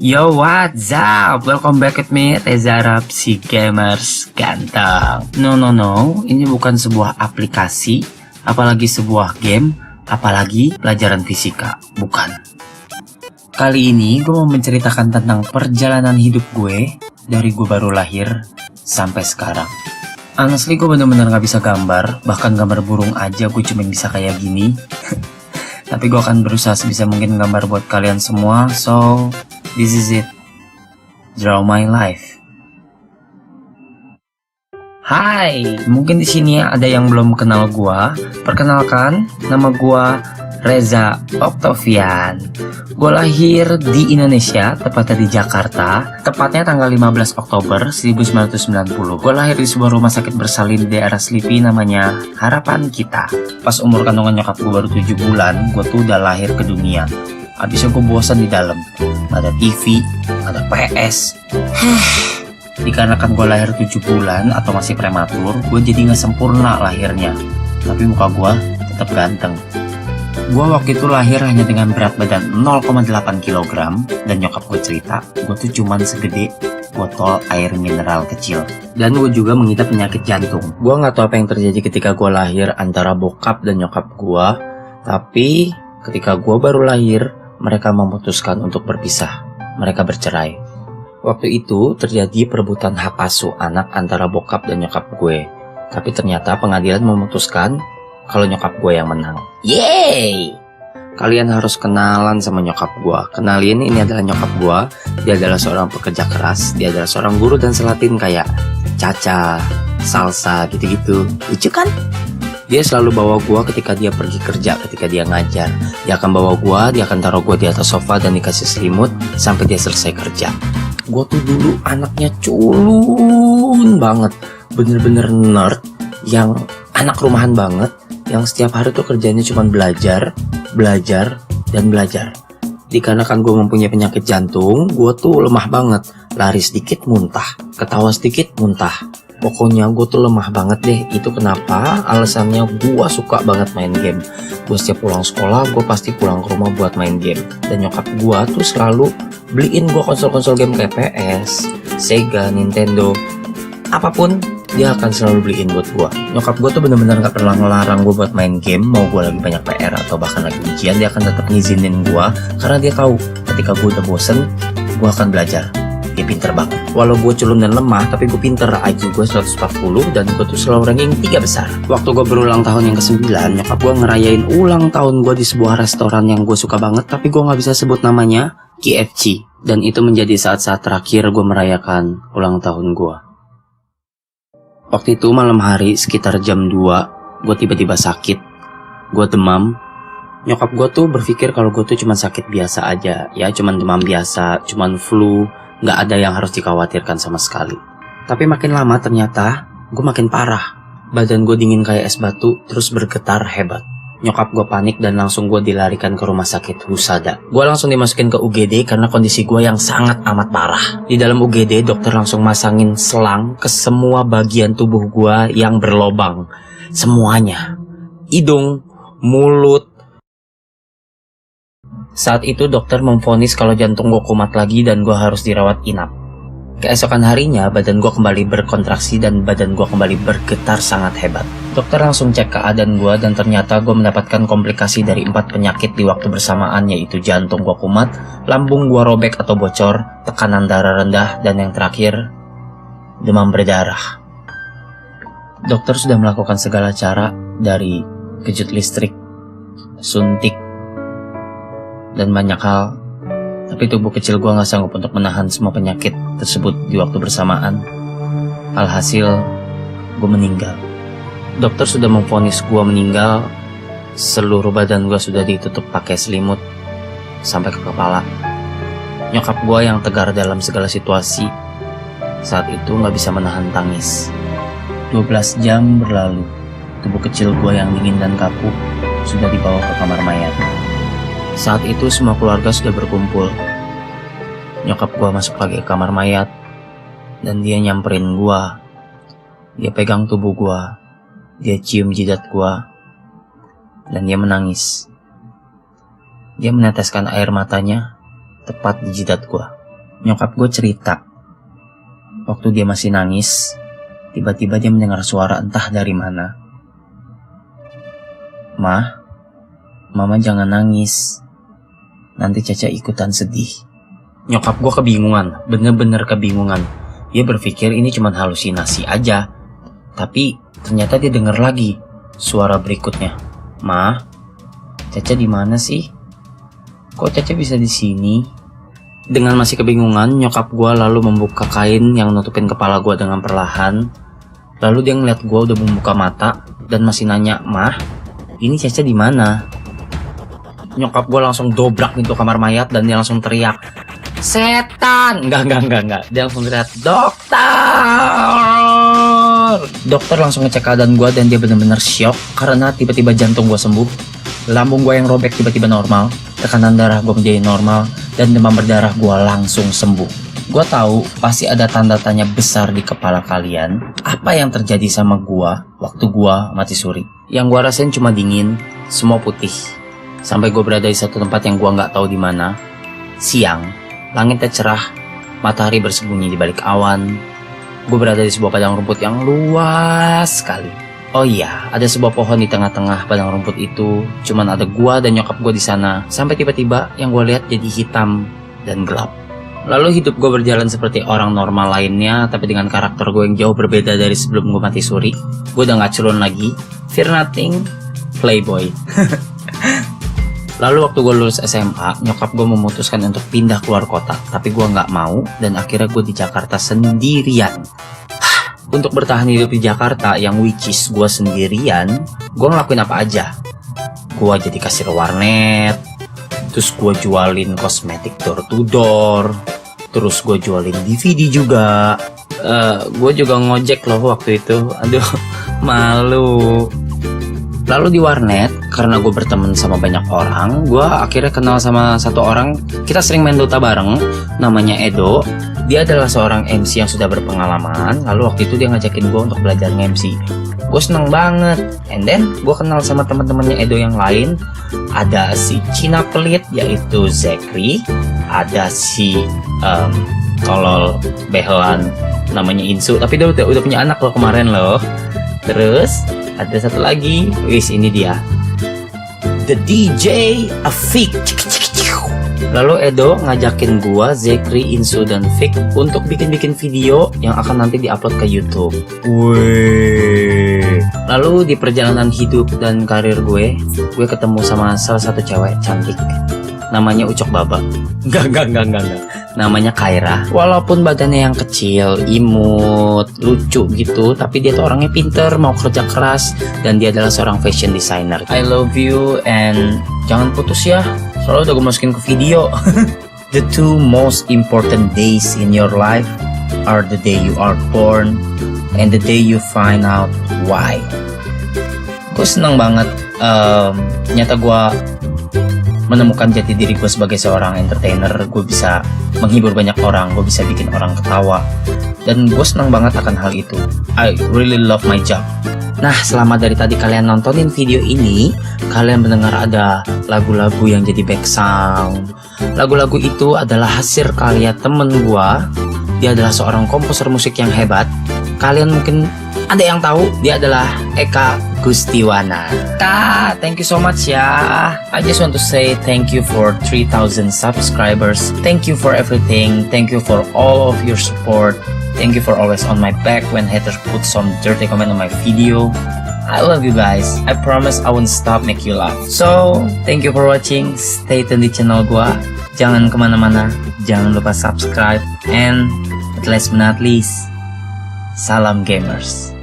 Yo, what's up? Welcome back with me, Reza Arab, si gamers ganteng. No, ini bukan sebuah aplikasi, apalagi sebuah game, apalagi pelajaran fisika, bukan. Kali ini gue mau menceritakan tentang perjalanan hidup gue dari gue baru lahir sampai sekarang. Honestly, gue bener-bener gak bisa gambar, bahkan gambar burung aja gue cuma bisa kayak gini. Tapi gue akan berusaha sebisa mungkin gambar buat kalian semua, so this is it. Draw my life. Hai, mungkin di sini ada yang belum kenal gua. Perkenalkan, nama gua Reza Octavian. Gua lahir di Indonesia, tepatnya di Jakarta, tepatnya tanggal 15 Oktober 1990. Gua lahir di sebuah rumah sakit bersalin di daerah Selipi namanya Harapan Kita. Pas umur kandungan nyokap gua baru 7 bulan, gua tuh udah lahir ke dunia. Abisnya gue bosan di dalam, ada TV, ada PS. Dikarenakan gue lahir 7 bulan atau masih prematur, gue jadi gak sempurna lahirnya. Tapi muka gue tetap ganteng. Gue waktu itu lahir hanya dengan berat badan 0,8 kg, dan nyokap gue cerita, gue tuh cuman segede botol air mineral kecil. Dan gue juga mengidap penyakit jantung. Gue gak tahu apa yang terjadi ketika gue lahir antara bokap dan nyokap gue, tapi ketika gue baru lahir, mereka memutuskan untuk berpisah. Mereka bercerai. Waktu itu terjadi perebutan hak asuh anak antara bokap dan nyokap gue. Tapi ternyata pengadilan memutuskan kalau nyokap gue yang menang. Yeay! Kalian harus kenalan sama nyokap gue. Kenalin, ini adalah nyokap gue. Dia adalah seorang pekerja keras. Dia adalah seorang guru dan selatin kayak Caca, Salsa, gitu-gitu. Lucu kan? Dia selalu bawa gua ketika dia pergi kerja, ketika dia ngajar. Dia akan bawa gua, dia akan taruh gua di atas sofa dan dikasih selimut sampai dia selesai kerja. Gua tuh dulu anaknya culun banget, bener-bener nerd, yang anak rumahan banget, yang setiap hari tuh kerjanya cuma belajar, dan belajar. Dikarenakan gua mempunyai penyakit jantung, gua tuh lemah banget, lari sedikit muntah, ketawa sedikit muntah. Pokoknya gue tuh lemah banget deh. Itu kenapa alasannya gue suka banget main game. Gue setiap pulang sekolah gue pasti pulang ke rumah buat main game. Dan nyokap gue tuh selalu beliin gue konsol-konsol game kayak PS, Sega, Nintendo, apapun dia akan selalu beliin buat gue. Nyokap gue tuh bener-bener gak pernah ngelarang gue buat main game. Mau gue lagi banyak PR atau bahkan lagi ujian, dia akan tetap ngizinin gue. Karena dia tahu ketika gue udah bosen, gue akan belajar. Dia pinter banget. Walau gue culun dan lemah, tapi gue pinter. IQ gue 140 dan gue tuh selalu ranking 3 besar. Waktu gue berulang tahun yang ke-9, nyokap gue ngerayain ulang tahun gue di sebuah restoran yang gue suka banget, tapi gue gak bisa sebut namanya, KFC. Dan itu menjadi saat-saat terakhir gue merayakan ulang tahun gue. Waktu itu malam hari sekitar jam 2, gue tiba-tiba sakit. Gue demam. Nyokap gue tuh berpikir kalau gue tuh cuma sakit biasa aja. Ya cuma demam biasa, cuma flu. Gak ada yang harus dikhawatirkan sama sekali. Tapi makin lama ternyata gue makin parah. Badan gue dingin kayak es batu, terus bergetar hebat. Nyokap gue panik dan langsung gue dilarikan ke rumah sakit Husada. Gue langsung dimasukin ke UGD karena kondisi gue yang sangat amat parah. Di dalam UGD dokter langsung masangin selang ke semua bagian tubuh gue yang berlobang. Semuanya. Hidung, mulut. Saat itu dokter memvonis kalau jantung gue kumat lagi dan gue harus dirawat inap. Keesokan harinya badan gue kembali berkontraksi dan badan gue kembali bergetar sangat hebat. Dokter langsung cek keadaan gue dan ternyata gue mendapatkan komplikasi dari 4 penyakit di waktu bersamaan, yaitu jantung gue kumat, lambung gue robek atau bocor, tekanan darah rendah, dan yang terakhir, demam berdarah. Dokter sudah melakukan segala cara dari kejut listrik, suntik, dan banyak hal, tapi tubuh kecil gue gak sanggup untuk menahan semua penyakit tersebut di waktu bersamaan. Alhasil, gue meninggal. Dokter sudah memvonis gue meninggal, seluruh badan gue sudah ditutup pakai selimut sampai ke kepala. Nyokap gue yang tegar dalam segala situasi saat itu gak bisa menahan tangis. 12 jam berlalu, tubuh kecil gue yang dingin dan kaku sudah dibawa ke kamar mayat. Saat itu semua keluarga sudah berkumpul. Nyokap gua masuk lagi ke kamar mayat dan dia nyamperin gua. Dia pegang tubuh gua, dia cium jidat gua, dan dia menangis. Dia meneteskan air matanya tepat di jidat gua. nyokap gue cerita, waktu dia masih nangis, tiba-tiba dia mendengar suara entah dari mana. "Mah, Mama jangan nangis, nanti Caca ikutan sedih." Nyokap gue kebingungan, bener-bener kebingungan. Dia berpikir ini cuma halusinasi aja. Tapi ternyata dia dengar lagi suara berikutnya. "Mah, Caca di mana sih? Kok Caca bisa di sini?" Dengan masih kebingungan, nyokap gue lalu membuka kain yang nutupin kepala gue dengan perlahan. Lalu dia ngeliat gue udah membuka mata dan masih nanya, "Mah, ini Caca di mana?" Nyokap gue langsung dobrak pintu kamar mayat dan dia langsung teriak, "Setan!" Enggak. Dia langsung teriak, "Dokter!" Dokter langsung ngecek keadaan gue dan dia benar-benar syok karena tiba-tiba jantung gue sembuh, lambung gue yang robek tiba-tiba normal, tekanan darah gue menjadi normal, dan demam berdarah gue langsung sembuh. Gue tahu pasti ada tanda tanya besar di kepala kalian. Apa yang terjadi sama gue waktu gue mati suri? Yang gue rasain cuma dingin, semua putih. Sampai gue berada di satu tempat yang gue nggak tahu di mana. Siang, langitnya cerah, matahari bersembunyi di balik awan. Gue berada di sebuah padang rumput yang luas sekali. Oh iya, ada sebuah pohon di tengah-tengah padang rumput itu. Cuman ada gue dan nyokap gue di sana. Sampai tiba-tiba yang gue lihat jadi hitam dan gelap. Lalu hidup gue berjalan seperti orang normal lainnya, tapi dengan karakter gue yang jauh berbeda dari sebelum gue mati suri. Gue udah gak culun lagi, fear nothing, playboy. Lalu waktu gue lulus SMA, nyokap gue memutuskan untuk pindah keluar kota. Tapi gue gak mau, dan akhirnya gue di Jakarta sendirian. Untuk bertahan hidup di Jakarta, yang which is gue sendirian, gue ngelakuin apa aja. Gue jadi kasir warnet, terus gue jualin kosmetik door to door, terus gue jualin DVD juga. Gue juga ngojek loh waktu itu. Aduh, malu. Lalu di warnet, karena gue berteman sama banyak orang, gue akhirnya kenal sama satu orang. Kita sering main Dota bareng, namanya Edo. Dia adalah seorang MC yang sudah berpengalaman. Lalu waktu itu dia ngajakin gue untuk belajar nge-MC. Gue seneng banget. And then gue kenal sama teman-temannya Edo yang lain. Ada si Cina pelit, yaitu Zekri. Ada si tolol behelan namanya Insu. Tapi dia udah punya anak loh kemarin loh. Terus ada satu lagi, ini dia, the DJ Afik. Lalu Edo ngajakin gua, Zekri, Insu, dan Fik untuk bikin-bikin video yang akan nanti diupload ke YouTube. Wih. Lalu di perjalanan hidup dan karir gue ketemu sama salah satu cewek cantik. Namanya Ucok Baba. Enggak. Namanya Kaira. Walaupun badannya yang kecil, imut, lucu gitu, tapi dia tuh orangnya pinter, mau kerja keras, dan dia adalah seorang fashion designer. I love you and jangan putus ya. Soalnya udah gue masukin ke video. The two most important days in your life are the day you are born and the day you find out why. Gue senang banget. Ternyata gue menemukan jati diri gue sebagai seorang entertainer. Gue bisa menghibur banyak orang, gue bisa bikin orang ketawa, dan gue senang banget akan hal itu. I really love my job. Nah, selama dari tadi kalian nontonin video ini, kalian mendengar ada lagu-lagu yang jadi back sound. Lagu-lagu itu adalah hasil karya temen gue. Dia adalah seorang komposer musik yang hebat. Kalian mungkin ada yang tahu, dia adalah Eka Gustiwana. Kak, thank you so much ya. I just want to say thank you for 3,000 subscribers. Thank you for everything. Thank you for all of your support. Thank you for always on my back when haters put some dirty comment on my video. I love you guys. I promise I won't stop make you laugh. So, thank you for watching. Stay tune di channel gua. Jangan kemana-mana. Jangan lupa subscribe. And last but not least, salam gamers.